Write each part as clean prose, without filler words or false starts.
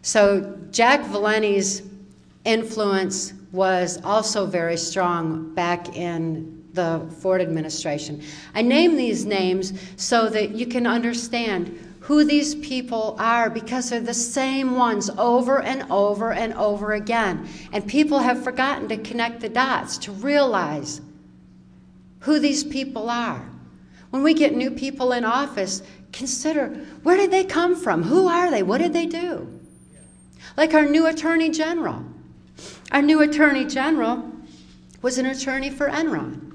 So Jack Valenti's influence was also very strong back in the Ford administration. I name these names so that you can understand who these people are, because they're the same ones over and over and over again. And people have forgotten to connect the dots to realize who these people are. When we get new people in office, consider, where did they come from? Who are they? What did they do? Like our new Attorney General. Our new Attorney General was an attorney for Enron.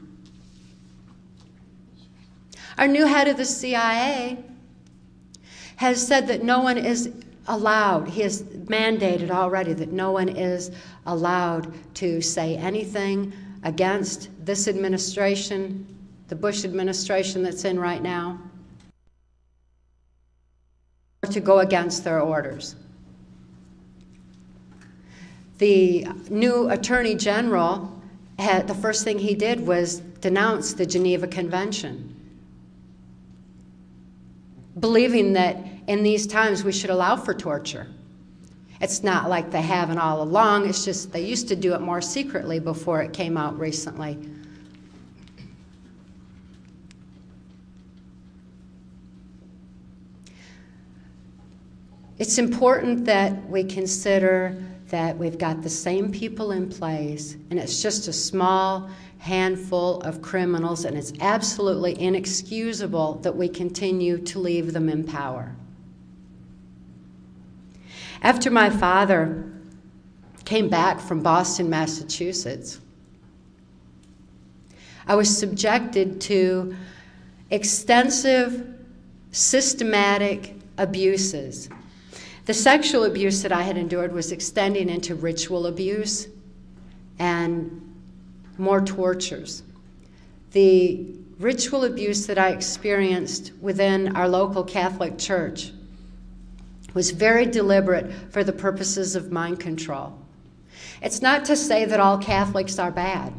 Our new head of the CIA has said that no one is allowed, he has mandated already that no one is allowed to say anything against this administration, the Bush administration that's in right now, or to go against their orders. The new Attorney General, the first thing he did was denounce the Geneva Convention, believing that in these times we should allow for torture. It's not like they haven't all along, it's just they used to do it more secretly before it came out recently. It's important that we consider that we've got the same people in place, and it's just a small handful of criminals, and it's absolutely inexcusable that we continue to leave them in power. After my father came back from Boston, Massachusetts, I was subjected to extensive, systematic abuses. The sexual abuse that I had endured was extending into ritual abuse and more tortures. The ritual abuse that I experienced within our local Catholic Church was very deliberate for the purposes of mind control. It's not to say that all Catholics are bad.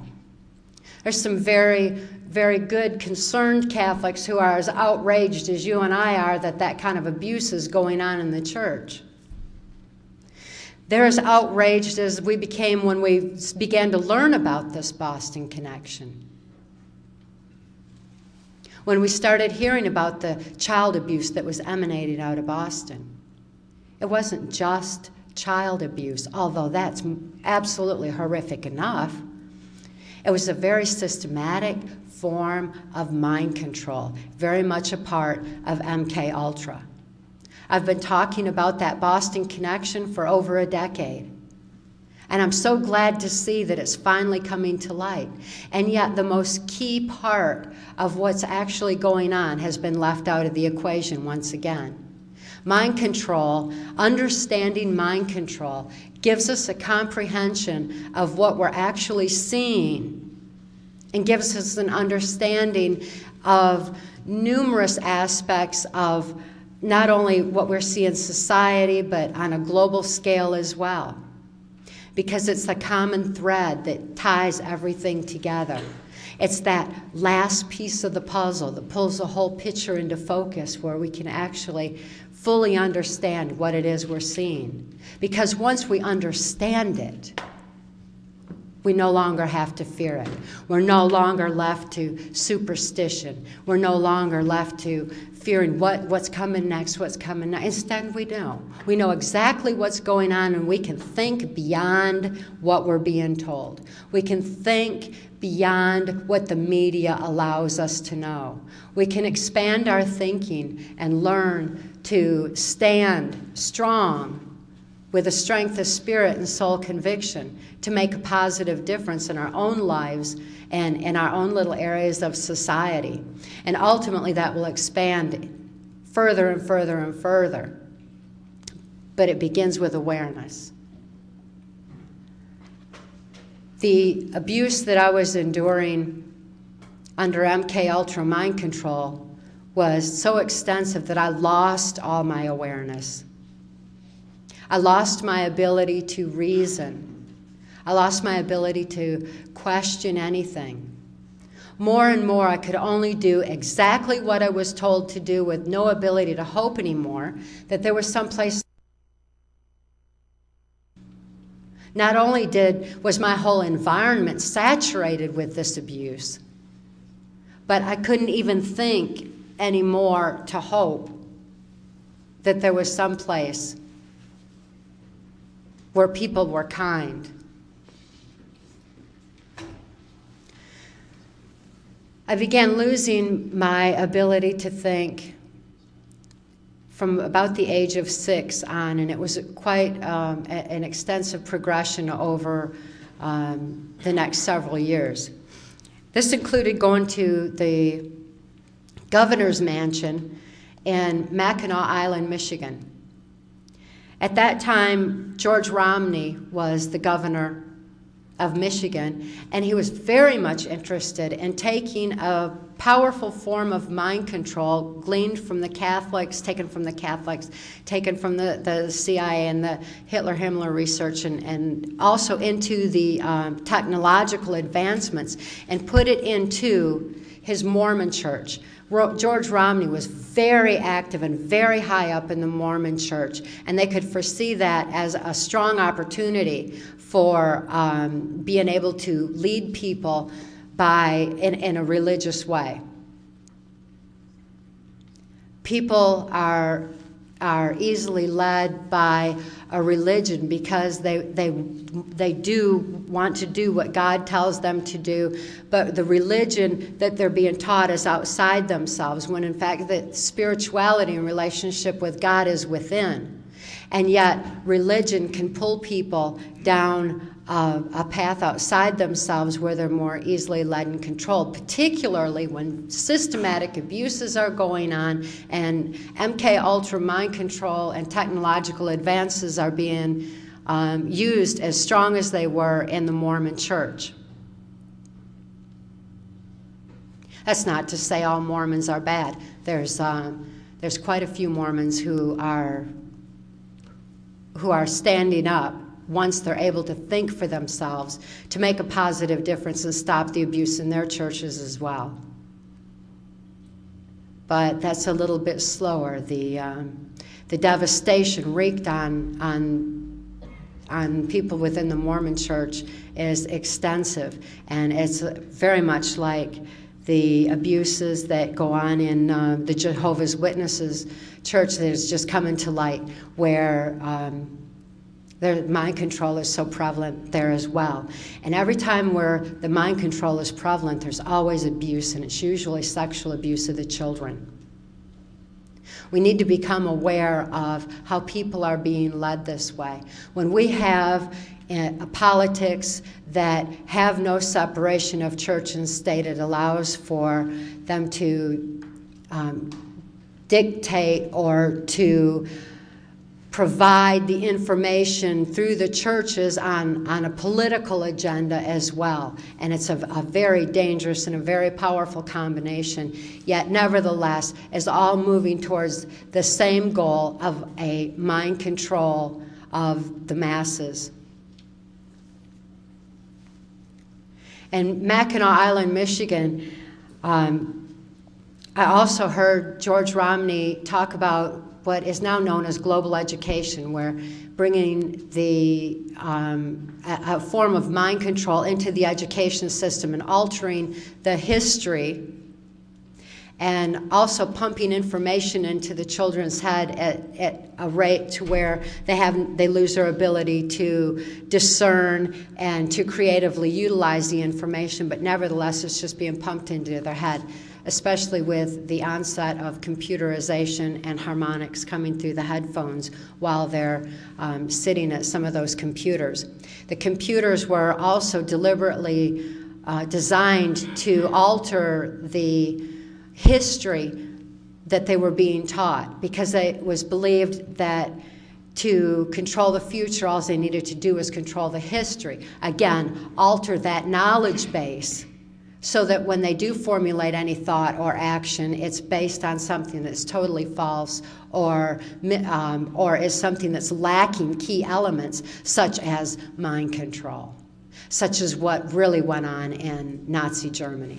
There's some very, very good, concerned Catholics who are as outraged as you and I are that that kind of abuse is going on in the church. They're as outraged as we became when we began to learn about this Boston connection. When we started hearing about the child abuse that was emanating out of Boston. It wasn't just child abuse, although that's absolutely horrific enough. It was a very systematic form of mind control, very much a part of MK Ultra. I've been talking about that Boston connection for over a decade. And I'm so glad to see that it's finally coming to light. And yet the most key part of what's actually going on has been left out of the equation once again. Mind control, understanding mind control, gives us a comprehension of what we're actually seeing and gives us an understanding of numerous aspects of not only what we're seeing in society, but on a global scale as well. Because it's the common thread that ties everything together. It's that last piece of the puzzle that pulls the whole picture into focus where we can actually fully understand what it is we're seeing. Because once we understand it, we no longer have to fear it. We're no longer left to superstition. We're no longer left to fearing what's coming next, what's coming next. Instead, we know. We know exactly what's going on, and we can think beyond what we're being told. We can think beyond what the media allows us to know. We can expand our thinking and learn to stand strong with a strength of spirit and soul conviction to make a positive difference in our own lives and in our own little areas of society. And ultimately that will expand further and further and further. But it begins with awareness. The abuse that I was enduring under MK Ultra mind control was so extensive that I lost all my awareness. I lost my ability to reason. I lost my ability to question anything. More and more, I could only do exactly what I was told to do with no ability to hope anymore, that there was some place Not only was my whole environment saturated with this abuse, but I couldn't even think anymore to hope that there was some place where people were kind. I began losing my ability to think from about the age of 6 on, and it was quite an extensive progression over the next several years. This included going to the governor's mansion in Mackinac Island, Michigan. At that time, George Romney was the governor of Michigan, and he was very much interested in taking a powerful form of mind control gleaned from the Catholics, taken from the CIA and the Hitler-Himmler research, and also into the technological advancements, and put it into his Mormon church. George Romney was very active and very high up in the Mormon church, and they could foresee that as a strong opportunity for being able to lead people in a religious way. People are easily led by a religion because they do want to do what God tells them to do, but the religion that they're being taught is outside themselves, when in fact that spirituality and relationship with God is within. And yet religion can pull people down a path outside themselves where they're more easily led and controlled, particularly when systematic abuses are going on and MK Ultra mind control and technological advances are being used as strong as they were in the Mormon church. That's not to say all Mormons are bad. There's quite a few Mormons who are standing up once they're able to think for themselves to make a positive difference and stop the abuse in their churches as well. But that's a little bit slower. The devastation wreaked on people within the Mormon church is extensive, and it's very much like the abuses that go on in the Jehovah's Witnesses church that has just come into light, where their mind control is so prevalent there as well. And every time where the mind control is prevalent, there's always abuse, and it's usually sexual abuse of the children. We need to become aware of how people are being led this way. When we have politics that have no separation of church and state, it allows for them to dictate or to provide the information through the churches on a political agenda as well. And it's a very dangerous and a very powerful combination, yet nevertheless is all moving towards the same goal of a mind control of the masses. In Mackinac Island, Michigan, I also heard George Romney talk about what is now known as global education, where bringing a form of mind control into the education system and altering the history, and also pumping information into the children's head at a rate to where they lose their ability to discern and to creatively utilize the information, but nevertheless it's just being pumped into their head, especially with the onset of computerization and harmonics coming through the headphones while they're sitting at some of those computers. The computers were also deliberately designed to alter the history that they were being taught, because it was believed that to control the future, all they needed to do was control the history. Again, alter that knowledge base, so that when they do formulate any thought or action, it's based on something that's totally false or is something that's lacking key elements, such as mind control, such as what really went on in Nazi Germany.